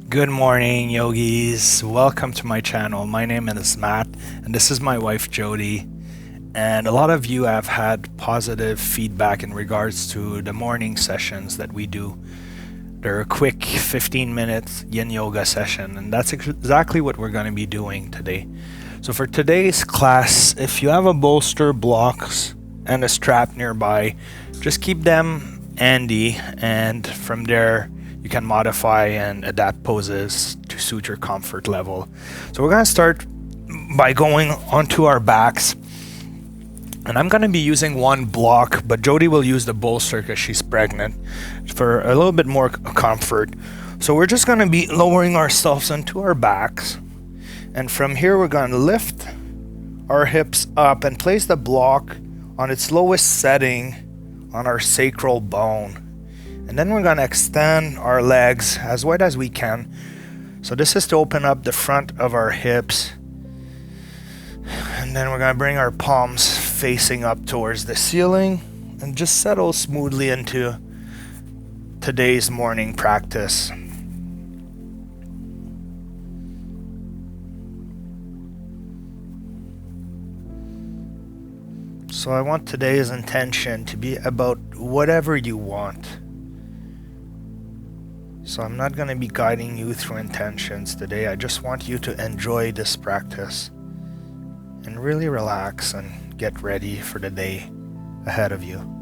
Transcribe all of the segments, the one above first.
Good morning, yogis. Welcome to my channel. My name is Matt, and this is my wife, Jody. And a lot of you have had positive feedback in regards to the morning sessions that we do. They're a quick 15-minute Yin Yoga session, and that's exactly what we're going to be doing today. So for today's class, if you have a bolster, blocks, and a strap nearby, just keep them handy, and from there, you can modify and adapt poses to suit your comfort level. So we're going to start by going onto our backs. And I'm going to be using one block, but Jody will use the bolster because she's pregnant for a little bit more comfort. So we're just going to be lowering ourselves onto our backs. And from here, we're going to lift our hips up and place the block on its lowest setting on our sacral bone. And then we're going to extend our legs as wide as we can. So this is to open up the front of our hips. And then we're going to bring our palms facing up towards the ceiling and just settle smoothly into today's morning practice. So I want today's intention to be about whatever you want. So I'm not going to be guiding you through intentions today. I just want you to enjoy this practice and really relax and get ready for the day ahead of you.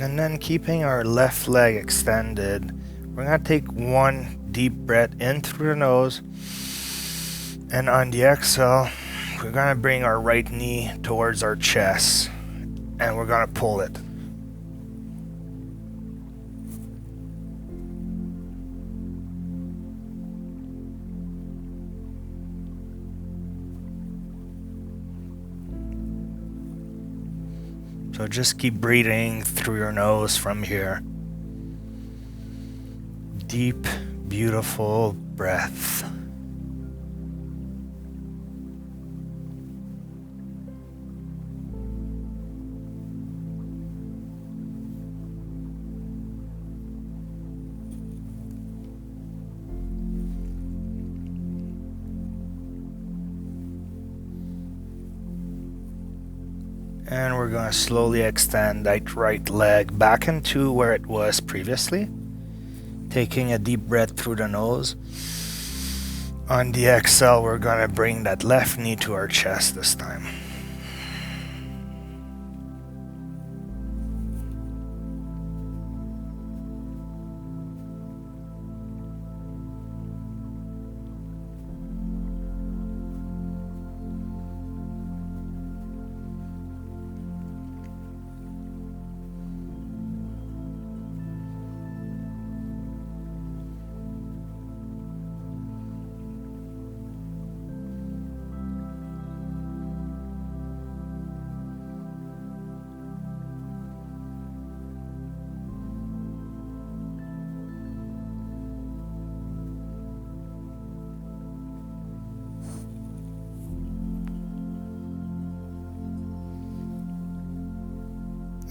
And then keeping our left leg extended, we're going to take one deep breath in through the nose. And on the exhale, we're going to bring our right knee towards our chest. And we're going to pull it. So just keep breathing through your nose from here. Deep, beautiful breath. And we're going to slowly extend that right leg back into where it was previously. Taking a deep breath through the nose. On the exhale, we're going to bring that left knee to our chest this time.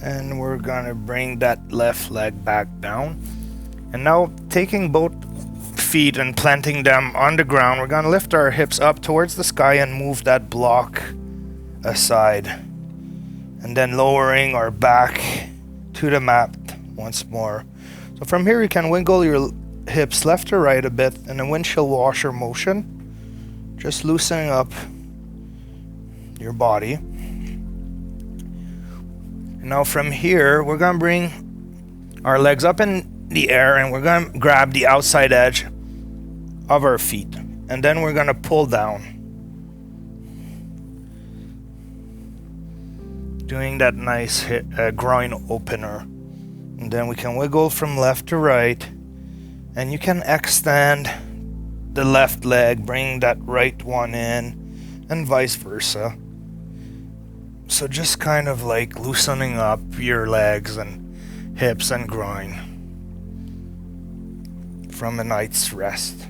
And we're going to bring that left leg back down. And now taking both feet and planting them on the ground, we're going to lift our hips up towards the sky and move that block aside. And then lowering our back to the mat once more. So from here you can wiggle your hips left to right a bit in a windshield washer motion. Just loosening up your body. Now from here, we're going to bring our legs up in the air and we're going to grab the outside edge of our feet. And then we're going to pull down. Doing that nice groin opener. And then we can wiggle from left to right. And you can extend the left leg, bring that right one in, and vice versa. So just kind of like loosening up your legs and hips and groin from a night's rest.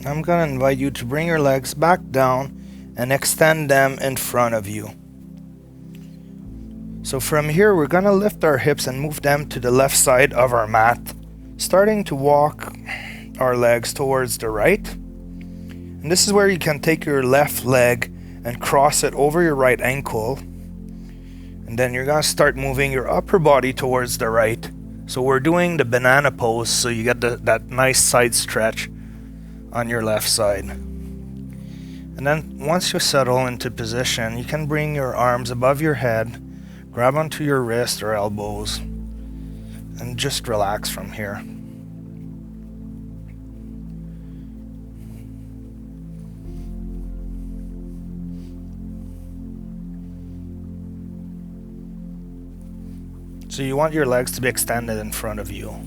I'm going to invite you to bring your legs back down and extend them in front of you. So from here, we're going to lift our hips and move them to the left side of our mat, starting to walk our legs towards the right. And this is where you can take your left leg and cross it over your right ankle. And then you're going to start moving your upper body towards the right. So we're doing the banana pose, so you get that nice side stretch on your left side. And then once you settle into position, you can bring your arms above your head, grab onto your wrist or elbows, and just relax from here. So you want your legs to be extended in front of you.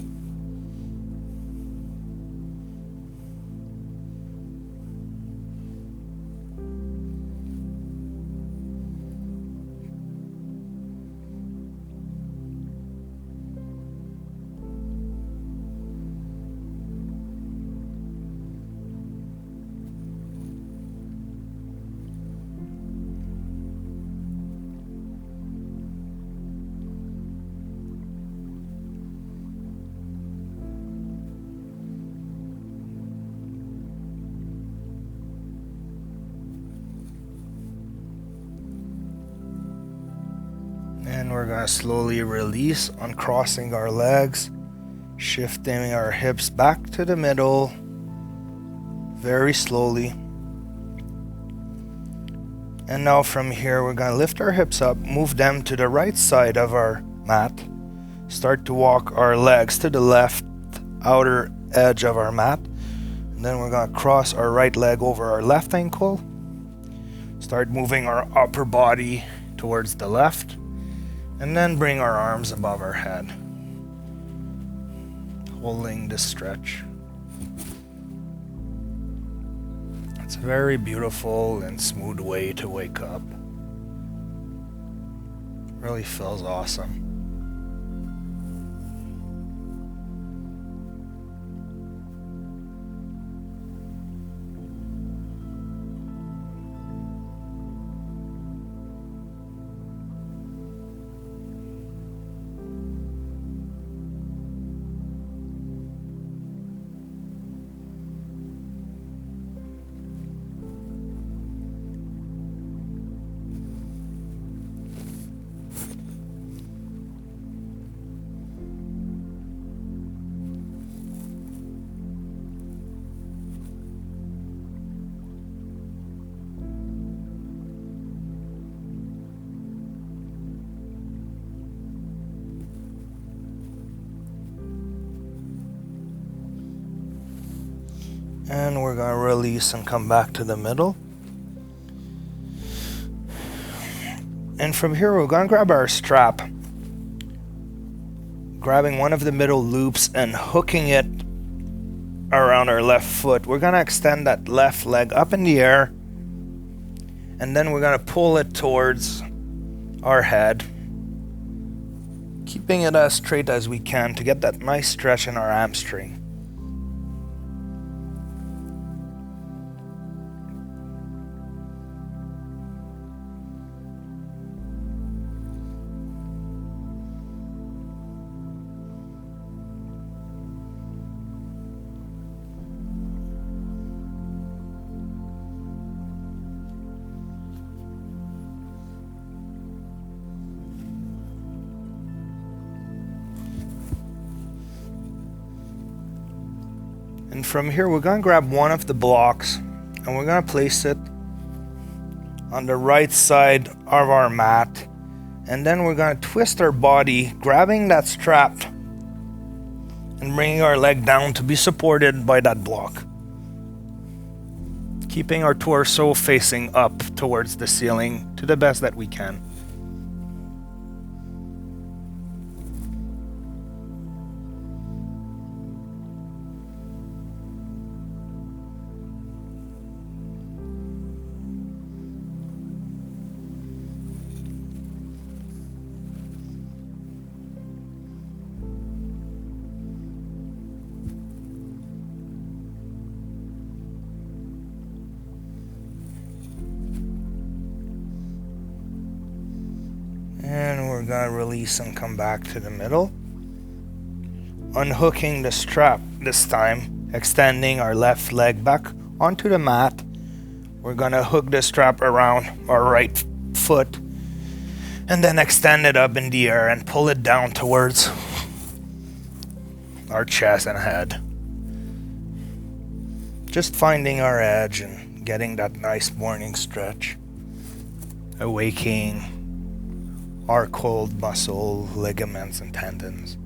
And we're going to slowly release, uncrossing our legs, shifting our hips back to the middle, very slowly. And now from here, we're going to lift our hips up, move them to the right side of our mat, start to walk our legs to the left outer edge of our mat. And then we're going to cross our right leg over our left ankle, start moving our upper body towards the left. And then bring our arms above our head, holding this stretch. It's a very beautiful and smooth way to wake up. Really feels awesome. And we're going to release and come back to the middle. And from here, we're going to grab our strap, grabbing one of the middle loops and hooking it around our left foot. We're going to extend that left leg up in the air And then we're going to pull it towards our head, keeping it as straight as we can to get that nice stretch in our hamstring. And from here, we're going to grab one of the blocks and we're going to place it on the right side of our mat. And then we're going to twist our body, grabbing that strap and bringing our leg down to be supported by that block. Keeping our torso facing up towards the ceiling to the best that we can. And we're going to release and come back to the middle. Unhooking the strap this time, extending our left leg back onto the mat. We're going to hook the strap around our right foot and then extend it up in the air and pull it down towards our chest and head. Just finding our edge and getting that nice morning stretch. Awakening our cold muscle, ligaments, and tendons.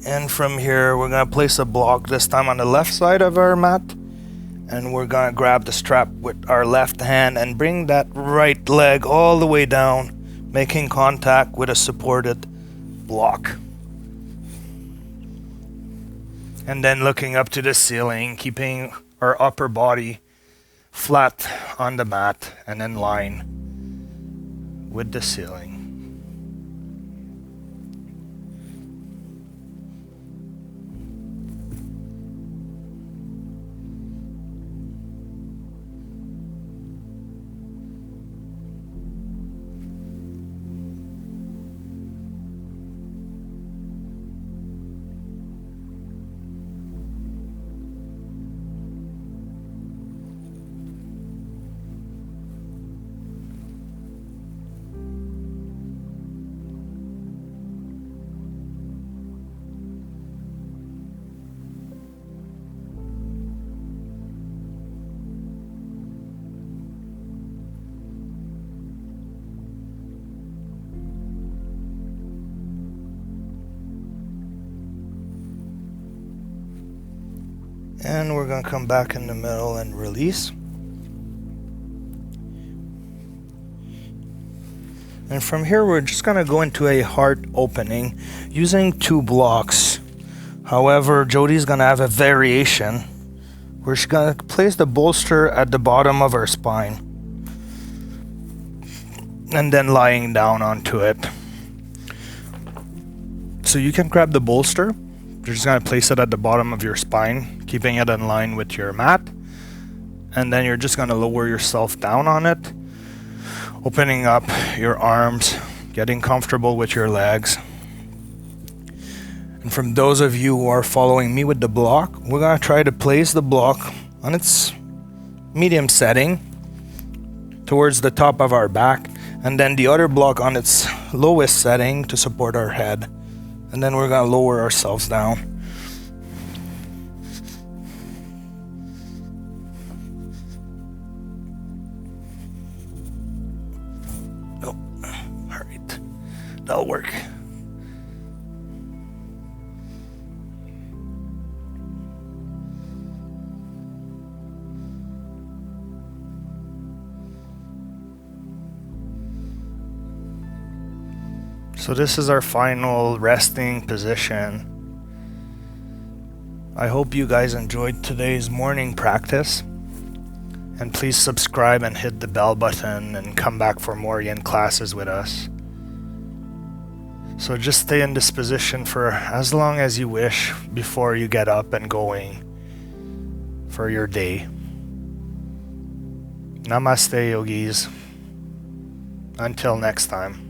And from here, we're going to place a block this time on the left side of our mat. And we're going to grab the strap with our left hand and bring that right leg all the way down, making contact with a supported block. And then looking up to the ceiling, keeping our upper body flat on the mat and in line with the ceiling. And we're going to come back in the middle and release. And from here, we're just going to go into a heart opening using 2 blocks. However, Jody's going to have a variation. We're just going to place the bolster at the bottom of our spine. And then lying down onto it. So you can grab the bolster. You're just going to place it at the bottom of your spine, keeping it in line with your mat. And then you're just going to lower yourself down on it, opening up your arms, getting comfortable with your legs. And from those of you who are following me with the block, we're going to try to place the block on its medium setting towards the top of our back, and then the other block on its lowest setting to support our head. And then we're going to lower ourselves down. Oh, all right. That'll work. So this is our final resting position. I hope you guys enjoyed today's morning practice. And please subscribe and hit the bell button and come back for more Yin classes with us. So just stay in this position for as long as you wish before you get up and going for your day. Namaste, yogis. Until next time.